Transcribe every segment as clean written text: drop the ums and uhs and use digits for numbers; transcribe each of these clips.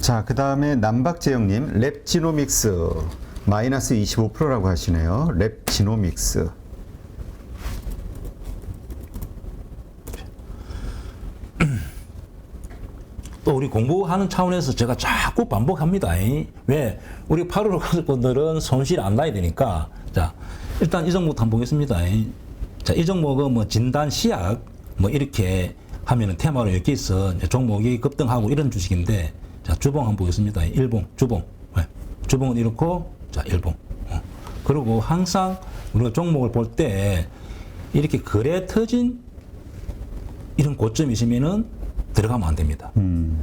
자, 그 다음에 남박재영님, 랩지노믹스 마이너스 25%라고 하시네요. 랩지노믹스. 또 우리 공부하는 차원에서 제가 자꾸 반복합니다. 왜? 우리 8월 가족분들은 손실 안 나야 되니까. 자, 일단 이 종목부터 한번 보겠습니다. 자, 이 종목은 뭐 진단 시약 뭐 이렇게 하면은 테마로 이렇게 있어. 종목이 급등하고 이런 주식인데, 자, 주봉 한번 보겠습니다. 일봉, 주봉. 네. 주봉은 이렇고, 자, 일봉. 그리고 항상 우리가 종목을 볼 때 이렇게 거래 터진 이런 고점이 있으면은 들어가면 안 됩니다.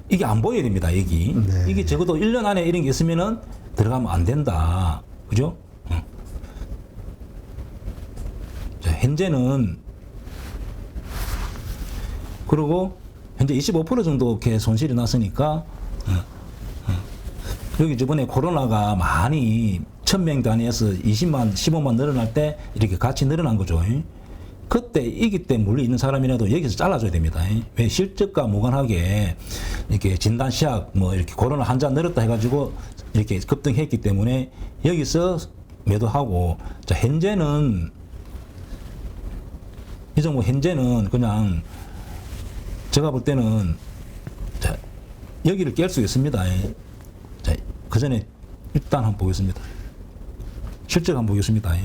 이게 안 보여야 됩니다, 여기. 네. 이게 적어도 1년 안에 이런 게 있으면은 들어가면 안 된다. 그죠? 자, 현재는, 그리고 현재 25% 정도 이렇게 손실이 났으니까, 여기 저번에 코로나가 많이 1000명 단위에서 20만, 15만 늘어날 때 이렇게 같이 늘어난 거죠. 그때 이기 때 물리 있는 사람이라도 여기서 잘라줘야 됩니다. 왜 실적과 무관하게 이렇게 진단 시약 뭐 이렇게 코로나 환자 늘었다 해가지고 이렇게 급등했기 때문에 여기서 매도하고, 자, 현재는 이 종목 현재는 그냥 제가 볼 때는, 자, 여기를 깰 수 있습니다. 자, 그 전에 일단 한번 보겠습니다. 실적 한번 보겠습니다.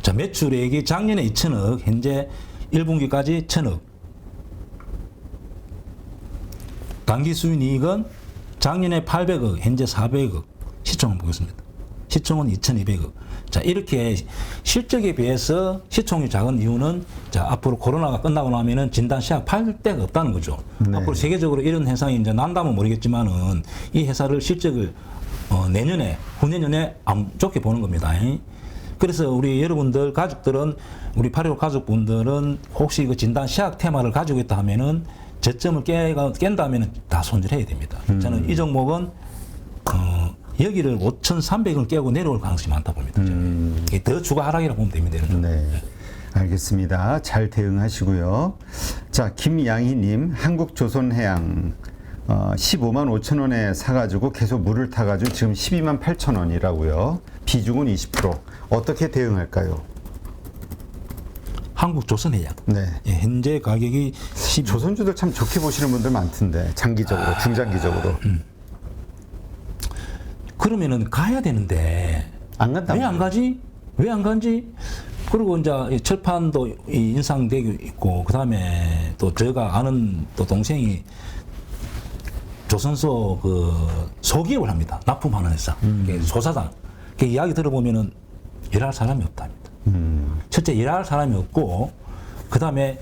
자, 매출액이 작년에 2천억, 현재 1분기까지 1천억. 당기 수익이익은 작년에 800억, 현재 400억. 시총을 보겠습니다. 시총은 2,200억. 자, 이렇게 실적에 비해서 시총이 작은 이유는, 자, 앞으로 코로나가 끝나고 나면은 진단 시약 팔 데가 없다는 거죠. 네. 앞으로 세계적으로 이런 현상이 이제 난다면 모르겠지만은 이 회사를 실적을 내년에, 후내년에 안 좋게 보는 겁니다. 그래서 우리 여러분들 가족들은, 우리 8.15 가족분들은 혹시 그 진단 시약 테마를 가지고 있다 하면은 저점을 깬다 하면은 다 손절해야 됩니다. 저는 이 종목은 여기를 5,300을 깨고 내려올 가능성이 많다 봅니다. 이게 더 추가 하락이라고 보면 됩니다. 네. 알겠습니다. 잘 대응하시고요. 자, 김양희님, 한국조선해양 15만 5천 원에 사가지고 계속 물을 타가지고 지금 12만 8천 원이라고요. 비중은 20%. 어떻게 대응할까요? 한국조선해양. 네. 예, 현재 가격이 조선주들 참 좋게 보시는 분들 많던데, 장기적으로, 중장기적으로. 그러면은 가야 되는데 안 간다. 왜 안 가지? 왜 안 간지? 그리고 이제 철판도 인상되고 있고, 그 다음에 또 제가 아는 또 동생이 조선소 그 소기업을 합니다. 납품하는 회사. 소사장. 그 이야기 들어보면은 일할 사람이 없답니다. 첫째, 일할 사람이 없고, 그 다음에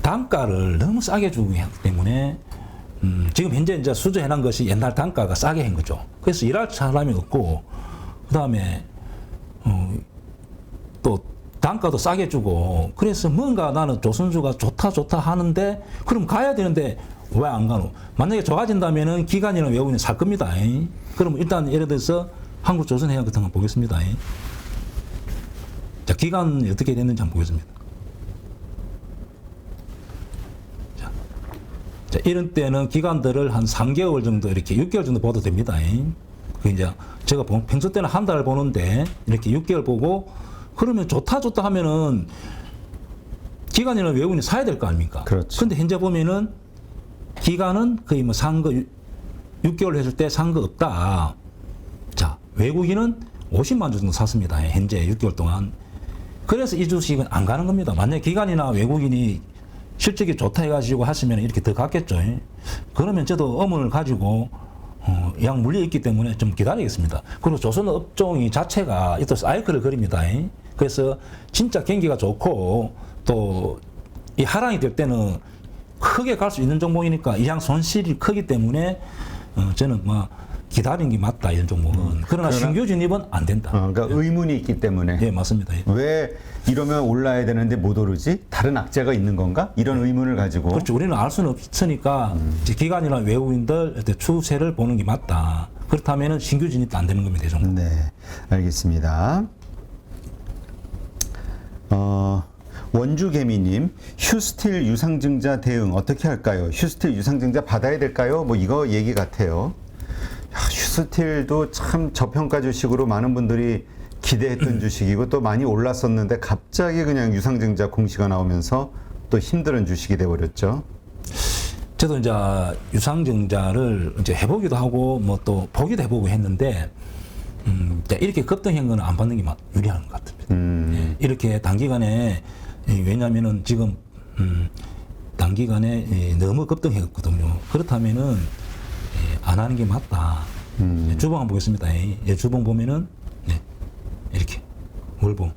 단가를 너무 싸게 주기 때문에, 지금 현재 이제 수주해놓은 것이 옛날 단가가 싸게 한 거죠. 그래서 일할 사람이 없고, 그 다음에, 또 단가도 싸게 주고, 그래서 뭔가 나는 조선주가 좋다 하는데, 그럼 가야 되는데 왜 안 가노? 만약에 좋아진다면은 기관이나 외국인이 살 겁니다. 그럼 일단 예를 들어서 한국조선해양 같은 거 보겠습니다. 자, 기간이 어떻게 됐는지 한번 보겠습니다. 자, 이런 때는 기간들을 한 3개월 정도, 이렇게 6개월 정도 봐도 됩니다. 그 이제 제가 평소 때는 한 달 보는데 이렇게 6개월 보고, 그러면 좋다 하면은 기관이나 외국인이 사야 될 거 아닙니까? 그렇죠. 근데 현재 보면은 기간은 거의 뭐 산 거 6개월 했을 때 산 거 없다. 자, 외국인은 50만 주 정도 샀습니다. 현재 6개월 동안. 그래서 이 주식은 안 가는 겁니다. 만약에 기관이나 외국인이 실적이 좋다 해가지고 하시면 이렇게 더 갔겠죠. 그러면 저도 어문을 가지고 양 물려 있기 때문에 좀 기다리겠습니다. 그리고 조선 업종이 자체가 또 사이클을 그립니다. 그래서 진짜 경기가 좋고 또 이 하락이 될 때는 크게 갈 수 있는 종목이니까 이양 손실이 크기 때문에 저는 뭐 기다리는 게 맞다, 이런 종목은. 그러나 신규 진입은 안 된다. 그러니까 의문이 있기 때문에. 예, 맞습니다. 예. 왜 이러면 올라야 되는데 못 오르지? 다른 악재가 있는 건가? 이런 의문을 가지고. 그렇죠. 우리는 알 수는 없으니까 이제 기관이나 외국인들 추세를 보는 게 맞다. 그렇다면 신규 진입도 안 되는 겁니다, 이 종목. 네, 알겠습니다. 원주개미님, 휴스틸 유상증자 대응 어떻게 할까요? 휴스틸 유상증자 받아야 될까요? 뭐 이거 얘기 같아요. 야, 휴스틸도 참 저평가 주식으로 많은 분들이 기대했던 주식이고 또 많이 올랐었는데 갑자기 그냥 유상증자 공시가 나오면서 또 힘든 주식이 돼버렸죠. 저도 이제 유상증자를 이제 해보기도 하고 뭐 또 보기도 해보고 했는데 이제 이렇게 급등한 거는 안 받는 게 유리한 것 같습니다. 예, 이렇게 단기간에 왜냐하면은 지금 단기간에 너무 급등했거든요. 그렇다면은 안 하는 게 맞다. 주봉 한번 보겠습니다. 주봉 보면은 이렇게 월봉.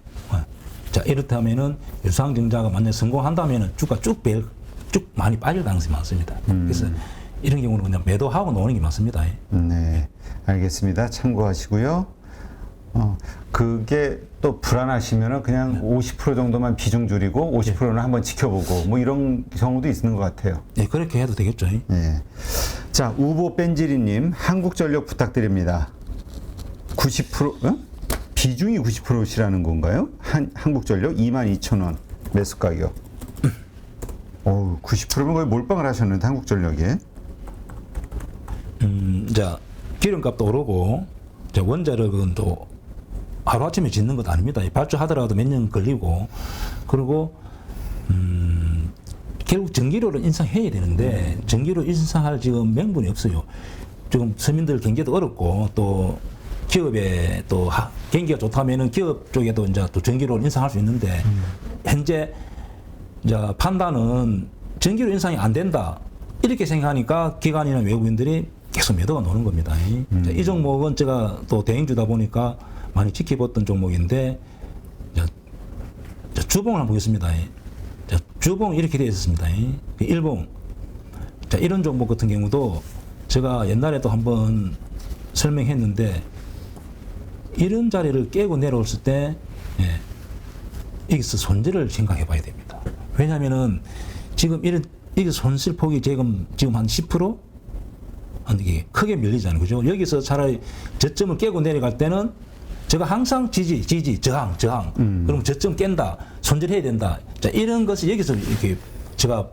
자 이렇다면은 유상증자가 만약 성공한다면은 주가 쭉 많이 빠질 가능성이 많습니다. 그래서 이런 경우는 그냥 매도하고 노는 게 맞습니다. 네, 알겠습니다. 참고하시고요. 그게 또 불안하시면은 그냥 50% 정도만 비중 줄이고 50%는 한번 지켜보고 뭐 이런 경우도 있는 것 같아요. 네, 그렇게 해도 되겠죠. 네. 자, 우보 뺀지리님, 한국전력 부탁드립니다. 90%, 비중이 90%시라는 건가요? 한국전력 22,000원 매수 가격. 90%면 거의 몰빵을 하셨는데 한국전력에. 자, 기름값도 오르고, 자, 원자력은 또 하루아침에 짓는 것도 아닙니다. 발주하더라도 몇 년 걸리고, 그리고, 결국 전기료를 인상해야 되는데, 전기료 인상할 지금 명분이 없어요. 지금 서민들 경제도 어렵고, 또 기업에 또 경기가 좋다면은 기업 쪽에도 이제 또 전기료를 인상할 수 있는데, 현재 이제 판단은 전기료 인상이 안 된다. 이렇게 생각하니까 기관이나 외국인들이 계속 매도가 노는 겁니다. 자, 이 종목은 제가 또 대행주다 보니까 많이 지켜봤던 종목인데, 자, 주봉을 한번 보겠습니다. 자, 주봉 이렇게 되어 있었습니다. 일봉. 자, 이런 종목 같은 경우도 제가 옛날에도 한번 설명했는데, 이런 자리를 깨고 내려왔을 때, 여기서 손절을 생각해 봐야 됩니다. 왜냐면은 지금 이게 손실폭이 지금 한 10%? 이게 크게 밀리잖아요. 그죠? 여기서 차라리 저점을 깨고 내려갈 때는 제가 항상 지지, 저항. 그럼 저점 깬다. 손절해야 된다. 자, 이런 것이 여기서 이렇게 제가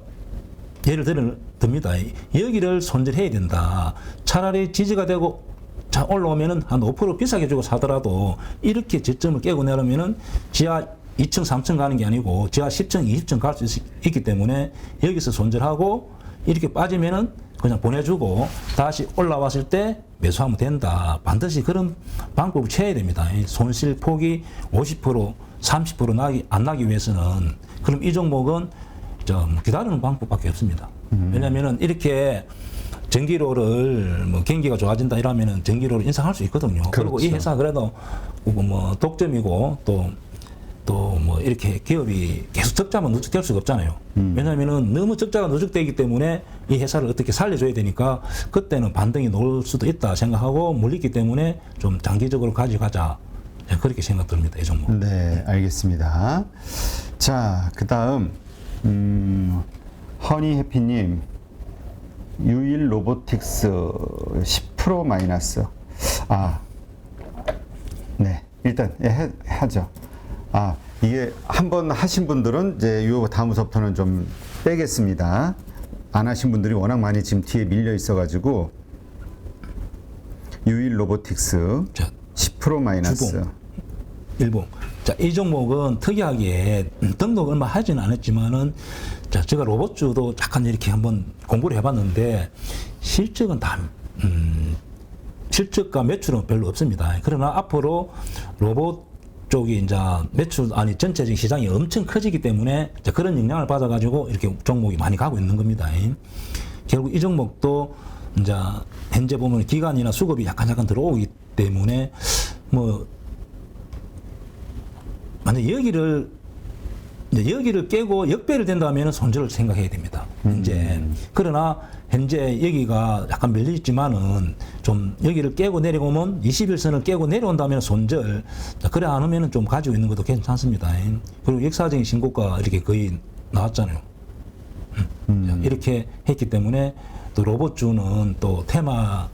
예를 듭니다. 여기를 손절해야 된다. 차라리 지지가 되고 자, 올라오면은 한 5% 비싸게 주고 사더라도 이렇게 저점을 깨고 내려면은 지하 2층, 3층 가는 게 아니고 지하 10층, 20층 갈 수 있기 때문에 여기서 손절하고 이렇게 빠지면은 그냥 보내주고 다시 올라왔을 때 매수하면 된다. 반드시 그런 방법을 취해야 됩니다. 손실 폭이 50%, 30% 안 나기 위해서는 그럼 이 종목은 기다리는 방법밖에 없습니다. 왜냐면은 이렇게 전기료를 뭐 경기가 좋아진다 이러면은 전기료를 인상할 수 있거든요. 그렇죠. 그리고 이 회사 그래도 뭐 독점이고 또 뭐 이렇게 기업이 계속 적자만 누적될 수가 없잖아요. 왜냐하면은 너무 적자가 누적되기 때문에 이 회사를 어떻게 살려줘야 되니까 그때는 반등이 나올 수도 있다 생각하고 물리기 때문에 좀 장기적으로 가져가자. 그렇게 생각됩니다. 이 종목. 네, 알겠습니다. 자, 그 다음, 허니해피님, 유일 로보틱스 10% 마이너스. 네, 일단 하죠. 이게 한번 하신 분들은 이제 요 다음부터는 좀 빼겠습니다. 안 하신 분들이 워낙 많이 지금 뒤에 밀려 있어가지고 유일 로보틱스 10% 마이너스. 주봉, 일봉. 자, 이 종목은 특이하게 등록 얼마 하지는 않았지만은 자, 제가 로봇주도 약간 이렇게 한번 공부를 해봤는데 실적은 실적과 매출은 별로 없습니다. 그러나 앞으로 로봇 쪽이 이제 전체적인 시장이 엄청 커지기 때문에 그런 영향을 받아가지고 이렇게 종목이 많이 가고 있는 겁니다. 결국 이 종목도 이제 현재 보면 기간이나 수급이 약간 들어오기 때문에 뭐 만약 여기를 깨고 역배를 된다면 손절을 생각해야 됩니다. 현재. 그러나 현재 여기가 약간 밀리지만은 좀 여기를 깨고 내려오면 21선을 깨고 내려온다면 손절. 그래 안 하면은 좀 가지고 있는 것도 괜찮습니다. 그리고 역사적인 신고가 이렇게 거의 나왔잖아요. 이렇게 했기 때문에 또 로봇주는 또 테마가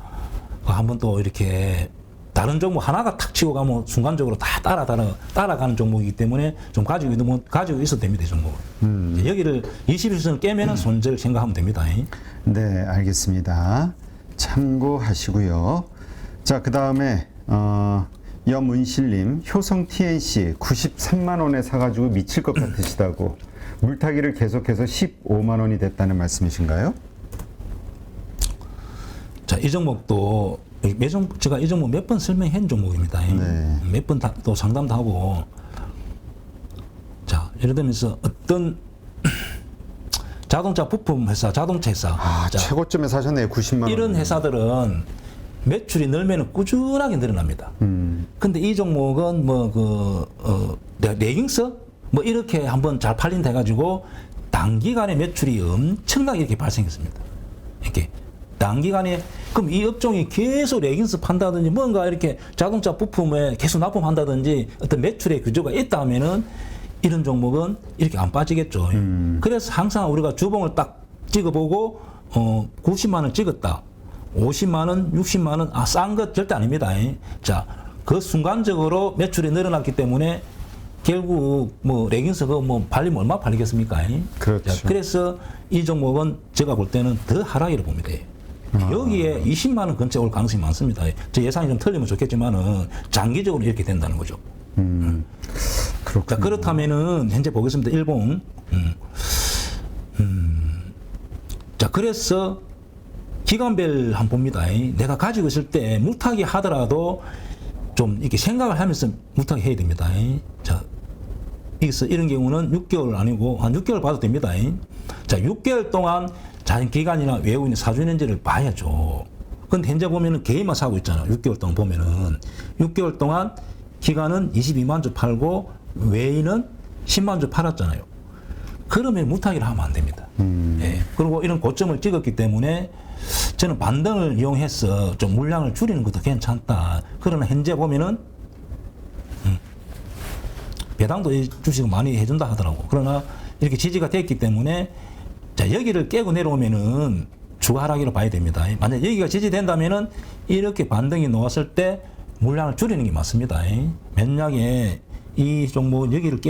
한번 또 이렇게 다른 종목 하나가 탁 치고 가면 순간적으로 다 따라가는 종목이기 때문에 좀 가지고 있어도 됩니다, 이 종목은. 여기를 21선을 깨면은 손절 생각하면 됩니다. 네, 알겠습니다. 참고하시고요. 자, 그 다음에 염은실님, 효성 TNC 93만 원에 사가지고 미칠 것 같으시다고 물타기를 계속해서 15만 원이 됐다는 말씀이신가요? 자, 이 종목도 제가 이 종목 몇 번 설명한 종목입니다. 네. 몇 번 또 상담도 하고. 자, 예를 들면서 어떤 자동차 부품 회사, 자동차 회사. 자, 최고점에 사셨네요. 90만 원. 이런 회사들은 매출이 늘면 꾸준하게 늘어납니다. 근데 이 종목은 레깅스 뭐 이렇게 한번 잘 팔린다 해가지고 단기간에 매출이 엄청나게 이렇게 발생했습니다. 이렇게 단기간에 그럼 이 업종이 계속 레깅스 판다든지 뭔가 이렇게 자동차 부품에 계속 납품한다든지 어떤 매출의 구조가 있다 하면은 이런 종목은 이렇게 안 빠지겠죠. 그래서 항상 우리가 주봉을 딱 찍어보고 90만 원 찍었다. 50만 원, 60만 원, 싼 것 절대 아닙니다. 자, 그 순간적으로 매출이 늘어났기 때문에 결국 뭐 레깅스 팔리면 얼마 팔리겠습니까? 그렇죠. 자, 그래서 이 종목은 제가 볼 때는 더 하락이라고 봅니다. 여기에 20만 원 근처에 올 가능성이 많습니다. 제 예상이 좀 틀리면 좋겠지만은 장기적으로 이렇게 된다는 거죠. 그렇군요. 자, 그렇다면은 현재 보겠습니다. 일봉. 자, 그래서 기간별 한번 봅니다. 내가 가지고 있을 때 물타기 하더라도 좀 이렇게 생각을 하면서 물타기 해야 됩니다. 자, 여기서 이런 경우는 6개월 아니고 한 6개월 봐도 됩니다. 자, 6개월 동안 자연 기간이나 외국인 사주는지를 봐야죠. 근데 현재 보면은 개인만 사고 있잖아요. 6개월 동안 보면은 6개월 동안 기간은 22만 주 팔고 외인은 10만 주 팔았잖아요. 그러면 물타기를 하면 안 됩니다. 예. 그리고 이런 고점을 찍었기 때문에 저는 반등을 이용해서 좀 물량을 줄이는 것도 괜찮다. 그러나 현재 보면은 배당도 이 주식을 많이 해준다 하더라고. 그러나 이렇게 지지가 됐기 때문에 자, 여기를 깨고 내려오면은 주하락이라고 봐야 됩니다. 만약 여기가 지지된다면은 이렇게 반등이 나왔을 때 물량을 줄이는 게 맞습니다. 만약에 이 종목 여기를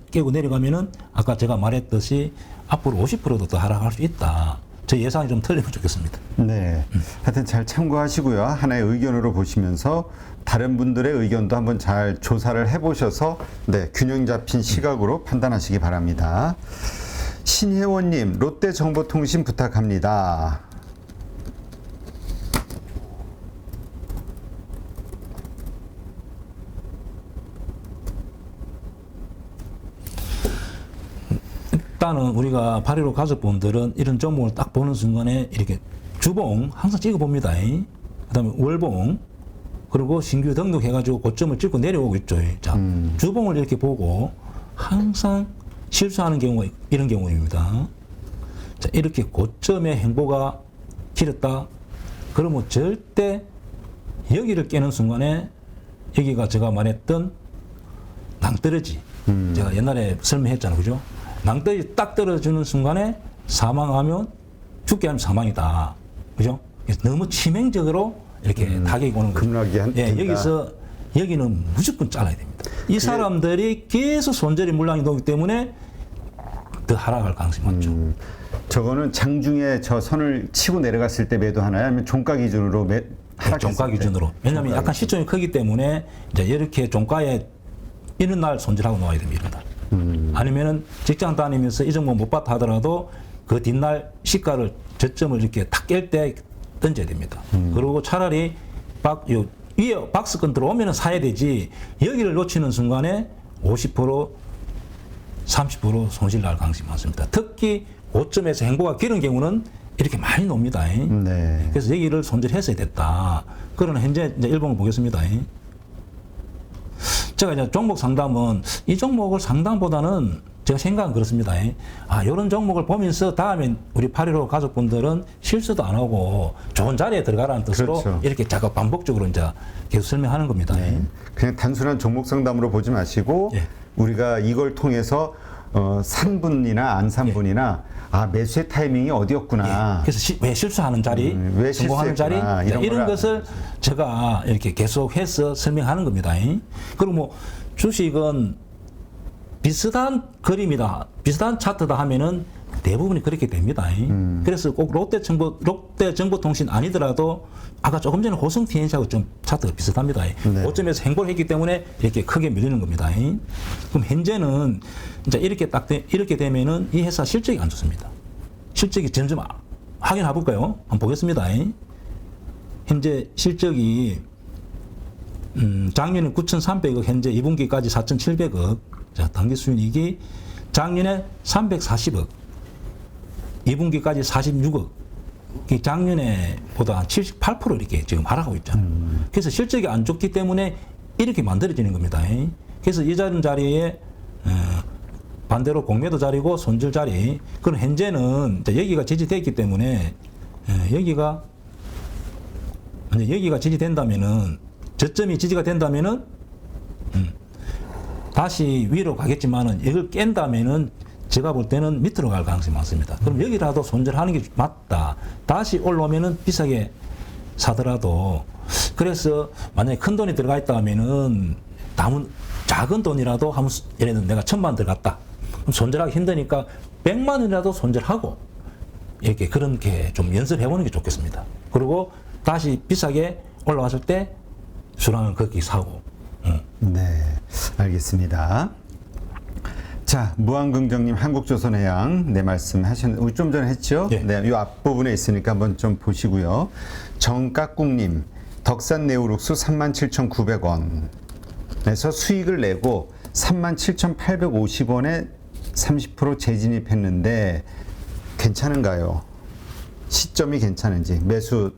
깨고 내려가면은 아까 제가 말했듯이 앞으로 50%도 더 하락할 수 있다. 제 예상이 좀 틀리면 좋겠습니다. 네. 하여튼 잘 참고하시고요. 하나의 의견으로 보시면서 다른 분들의 의견도 한번 잘 조사를 해보셔서 네, 균형 잡힌 시각으로 판단하시기 바랍니다. 신혜원님, 롯데정보통신 부탁합니다. 일단은 우리가 8.15 가족분들은 이런 종목을 딱 보는 순간에 이렇게 주봉 항상 찍어봅니다. 그 다음에 월봉, 그리고 신규 등록해가지고 고점을 찍고 내려오고 있죠. 자, 주봉을 이렇게 보고 항상 실수하는 경우가 이런 경우입니다. 자, 이렇게 고점의 행보가 길었다. 그러면 절대 여기를 깨는 순간에 여기가 제가 말했던 낭떠러지. 제가 옛날에 설명했잖아요. 그죠? 낭떠러지 딱 떨어지는 순간에 사망하면 죽게 하면 사망이다. 그죠? 너무 치명적으로 이렇게 타격이 오는 거죠. 급락이 여기서 여기는 무조건 잘라야 됩니다. 이 사람들이 계속 손절이 물량이 나오기 때문에 더 하락할 가능성이 많죠. 저거는 장중에 저 선을 치고 내려갔을 때 매도하나요? 아니면 종가 기준으로 종가 기준으로. 왜냐하면 약간 시총이 크기 때문에 이제 이렇게 종가에 이런 날 손절하고 나와야 됩니다. 이런 날. 아니면은 직장 다니면서 이 종목 못 봤다 하더라도 그 뒷날 시가를 저점을 이렇게 탁 깰 때 던져야 됩니다. 그리고 차라리 위에 박스권 들어오면 사야 되지 여기를 놓치는 순간에 50% 30% 손실 날 가능성이 많습니다. 특히 고점에서 행보가 길은 경우는 이렇게 많이 놉니다. 네. 그래서 여기를 손절했어야 됐다. 그러나 현재 이제 일봉을 보겠습니다. 제가 이제 종목 상담은 이 종목을 상담보다는 제가 생각은 그렇습니다. 이런 종목을 보면서 다음에 우리 8.15 가족분들은 실수도 안 하고 좋은 자리에 들어가라는 뜻으로 그렇죠. 이렇게 작업 반복적으로 이제 계속 설명하는 겁니다. 그냥 단순한 종목 상담으로 보지 마시고 예. 우리가 이걸 통해서 산 분이나 안 산 분이나 아 매수의 타이밍이 어디였구나. 그래서 왜 실수하는 자리, 왜 성공하는 자리 실수했구나, 이런 이런 거를 것을 제가 이렇게 계속해서 설명하는 겁니다. 그리고 뭐 주식은 비슷한 그림이다, 비슷한 차트다 하면은 대부분이 그렇게 됩니다. 그래서 꼭 롯데정보통신 아니더라도 아까 조금 전에 호성TNC하고 좀 차트가 비슷합니다. 네. 5점에서 행보를 했기 때문에 이렇게 크게 밀리는 겁니다. 그럼 현재는 이제 이렇게 되면은 이 회사 실적이 안 좋습니다. 실적이 점점 확인해 볼까요? 한번 보겠습니다. 현재 실적이 작년에 9,300억, 현재 2분기까지 4,700억. 자, 당기순이익이 작년에 340억, 2분기까지 46억. 작년에 보다 78% 이렇게 지금 하락하고 있잖아요. 그래서 실적이 안 좋기 때문에 이렇게 만들어지는 겁니다. 그래서 이 자리에 반대로 공매도 자리고 손절 자리. 그럼 현재는 여기가 지지됐기 때문에 여기가 지지된다면은, 저점이 지지가 된다면은 다시 위로 가겠지만은 이걸 깬다면은 제가 볼 때는 밑으로 갈 가능성이 많습니다. 그럼 여기라도 손절하는 게 맞다. 다시 올라오면은 비싸게 사더라도, 그래서 만약에 큰 돈이 들어가 있다 하면은 남은 작은 돈이라도 하면, 예를 들어 내가 1,000만 들어갔다. 그럼 손절하기 힘드니까 100만 원이라도 손절하고 이렇게 그런 게 좀 연습해 보는 게 좋겠습니다. 그리고 다시 비싸게 올라왔을 때 수량을 그렇게 사고. 네, 알겠습니다. 자, 무한긍정님, 한국조선해양 내 말씀 하셨는데, 우리 좀 전에 했죠? 예. 네, 이 앞부분에 있으니까 한번 좀 보시고요. 정깍국님, 덕산 네오룩스 37,900원에서 수익을 내고 37,850원에 30% 재진입했는데 괜찮은가요? 시점이 괜찮은지, 매수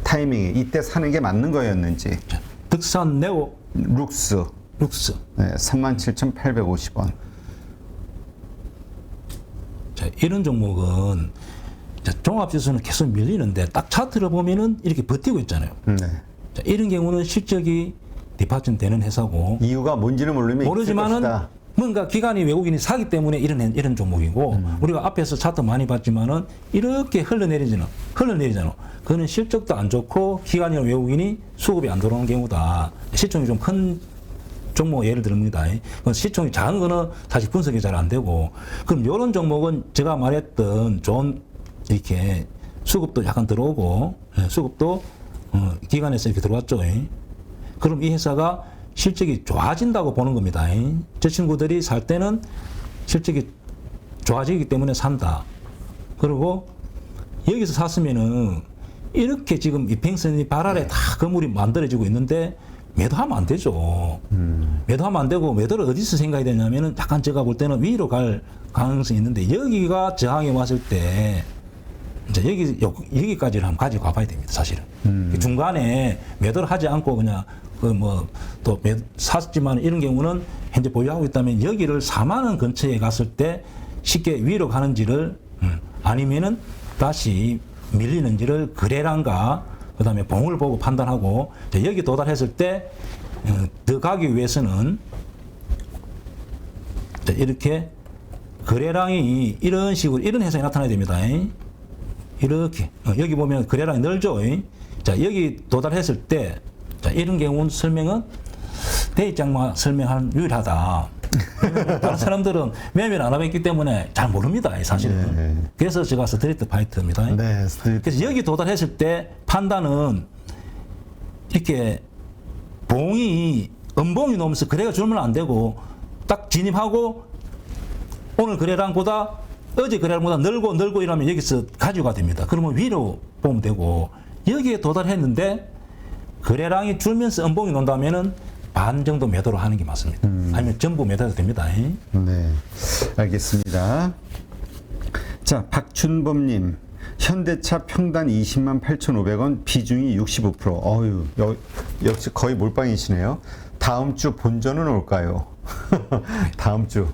타이밍이 이때 사는 게 맞는 거였는지. 자, 덕산 네오 룩스 네, 37,850원. 자, 이런 종목은 종합지수는 계속 밀리는데 딱 차트를 보면은 이렇게 버티고 있잖아요. 네. 자, 이런 경우는 실적이 디파전 되는 회사고, 이유가 뭔지는 모르지만은 뭔가 기관이 외국인이 사기 때문에 이런 종목이고, 우리가 앞에서 차트 많이 봤지만은 이렇게 흘러내리잖아. 그거는 실적도 안 좋고 기관이나 외국인이 수급이 안 들어오는 경우다. 시총이 좀 큰 종목 예를 듭니다. 시총이 작은 거는 사실 분석이 잘 안 되고, 그럼 이런 종목은 제가 말했던 좋은 이렇게 수급도 약간 들어오고, 수급도 기관에서 이렇게 들어왔죠. 그럼 이 회사가 실적이 좋아진다고 보는 겁니다. 저 친구들이 살 때는 실적이 좋아지기 때문에 산다. 그리고 여기서 샀으면은 이렇게 지금 이평선이 발아래 다 건물이 만들어지고 있는데 매도하면 안 되죠. 매도하면 안 되고, 매도를 어디서 생각이 되냐면은 약간 제가 볼 때는 위로 갈 가능성이 있는데, 여기가 저항에 왔을 때 이제 여기까지를 한번 가지고 가봐야 됩니다, 사실은. 중간에 매도를 하지 않고 그냥 또 샀지만, 이런 경우는 현재 보유하고 있다면 여기를 4만 원 근처에 갔을 때 쉽게 위로 가는지를, 아니면은 다시 밀리는지를 거래량과 그다음에 봉을 보고 판단하고, 여기 도달했을 때 더 가기 위해서는 이렇게 거래량이 이런 식으로, 이런 현상이 나타나야 됩니다. 이렇게 여기 보면 거래량이 넓죠. 자, 여기 도달했을 때, 자, 이런 경우는 설명은 대입장만 설명하는 유일하다. 다른 사람들은 매매를 안 해봤기 때문에 잘 모릅니다, 사실은. 네. 그래서 제가 스트리트 파이터입니다. 네, 스트리트. 그래서 여기 도달했을 때 판단은 이렇게 음봉이 넘으면서 거래가 줄면 안 되고, 딱 진입하고 오늘 거래량보다 어제 거래량보다 늘고 이러면 여기서 가지고가 됩니다. 그러면 위로 보면 되고, 여기에 도달했는데 거래량이 줄면서 음봉이 논다면은 반 정도 매도로 하는 게 맞습니다. 아니면 전부 매도해도 됩니다. 네, 알겠습니다. 자, 박춘범님, 현대차 평단 20만 8,500원, 비중이 65%. 어유, 역시 거의 몰빵이시네요. 다음 주 본전은 올까요? 다음 주.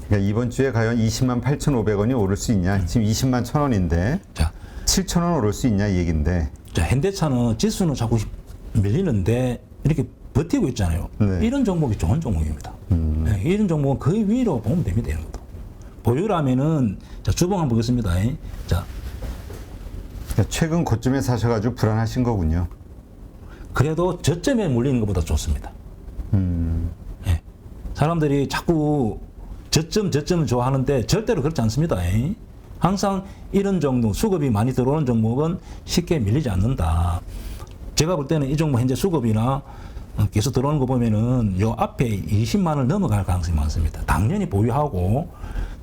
그러니까 이번 주에 과연 20만 8,500원이 오를 수 있냐? 지금 20만 1,000원인데, 자, 7,000원 오를 수 있냐 이 얘긴데. 자, 현대차는 지수는 자꾸 밀리는데 이렇게 버티고 있잖아요. 네. 이런 종목이 좋은 종목입니다. 네, 이런 종목은 거의 위로 보면 됩니다. 이런 것도. 보유라면은 자, 주봉 한번 보겠습니다. 자, 그러니까 최근 고점에 사셔가지고 불안하신 거군요. 그래도 저점에 물리는 것보다 좋습니다. 예. 사람들이 자꾸 저점을 좋아하는데 절대로 그렇지 않습니다. 항상 이런 종목, 수급이 많이 들어오는 종목은 쉽게 밀리지 않는다. 제가 볼 때는 이 종목 현재 수급이나 계속 들어오는 거 보면은 요 앞에 20만 원을 넘어갈 가능성이 많습니다. 당연히 보유하고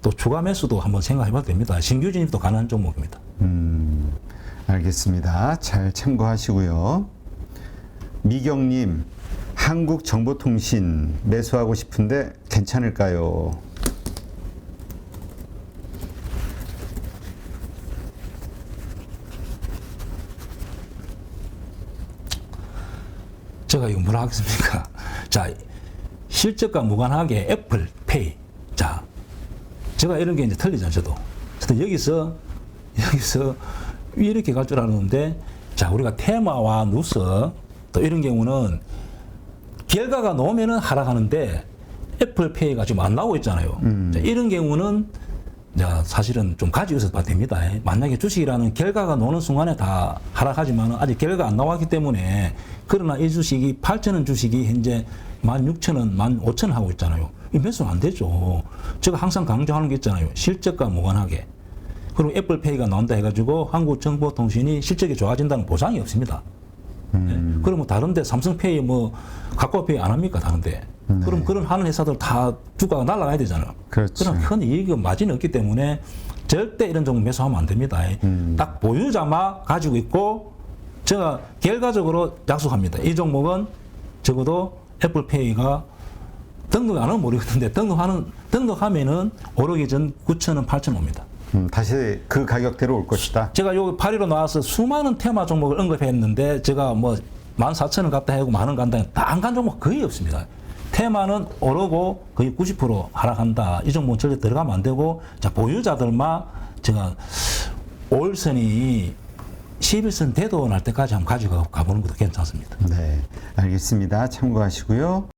또 추가 매수도 한번 생각해 봐도 됩니다. 신규 진입도 가능한 종목입니다. 알겠습니다. 잘 참고하시고요. 미경님, 한국정보통신 매수하고 싶은데 괜찮을까요? 제가 이거 뭐라 하겠습니까? 자, 실적과 무관하게 애플페이. 자, 제가 이런 게 이제 틀리잖아요, 저도. 여기서 이렇게 갈 줄 알았는데, 자, 우리가 테마와 누스, 또 이런 경우는 결과가 나오면은 하락하는데 애플페이가 지금 안 나오고 있잖아요. 자, 이런 경우는 자, 사실은 좀 가지고 있어도 봐도 됩니다. 만약에 주식이라는 결과가 나오는 순간에 다 하락하지만 아직 결과가 안 나왔기 때문에 그러나 이 주식이 8,000원 주식이 현재 16,000원, 15,000원 하고 있잖아요. 이 매수는 안 되죠. 제가 항상 강조하는 게 있잖아요. 실적과 무관하게. 그리고 애플페이가 나온다 해가지고 한국정보통신이 실적이 좋아진다는 보장이 없습니다. 그러면 다른데 삼성페이 뭐 카카오페이 안 합니까? 다른데. 그럼 그런 하는 회사들 다 주가가 날아가야 되잖아요. 그렇죠. 그럼 큰 이익은 마진이 없기 때문에 절대 이런 종목 매수하면 안 됩니다. 딱 보유자만 가지고 있고 제가 결과적으로 약속합니다. 이 종목은 적어도 애플페이가 등록 안 하면 모르겠는데 등록하면은 오르기 전 9,000원, 8,000원 옵니다. 다시 그 가격대로 올 것이다. 제가 여기 파리로 나와서 수많은 테마 종목을 언급했는데 제가 뭐 14,000원 갔다 하고 만원 간다 다 안 간 종목 거의 없습니다. 테마는 오르고 거의 90% 하락한다. 이 종목은 절대 들어가면 안 되고, 자, 보유자들만 제가 5일선이 11선 대도 날 때까지 한번 가지고 가보는 것도 괜찮습니다. 네, 알겠습니다. 참고하시고요.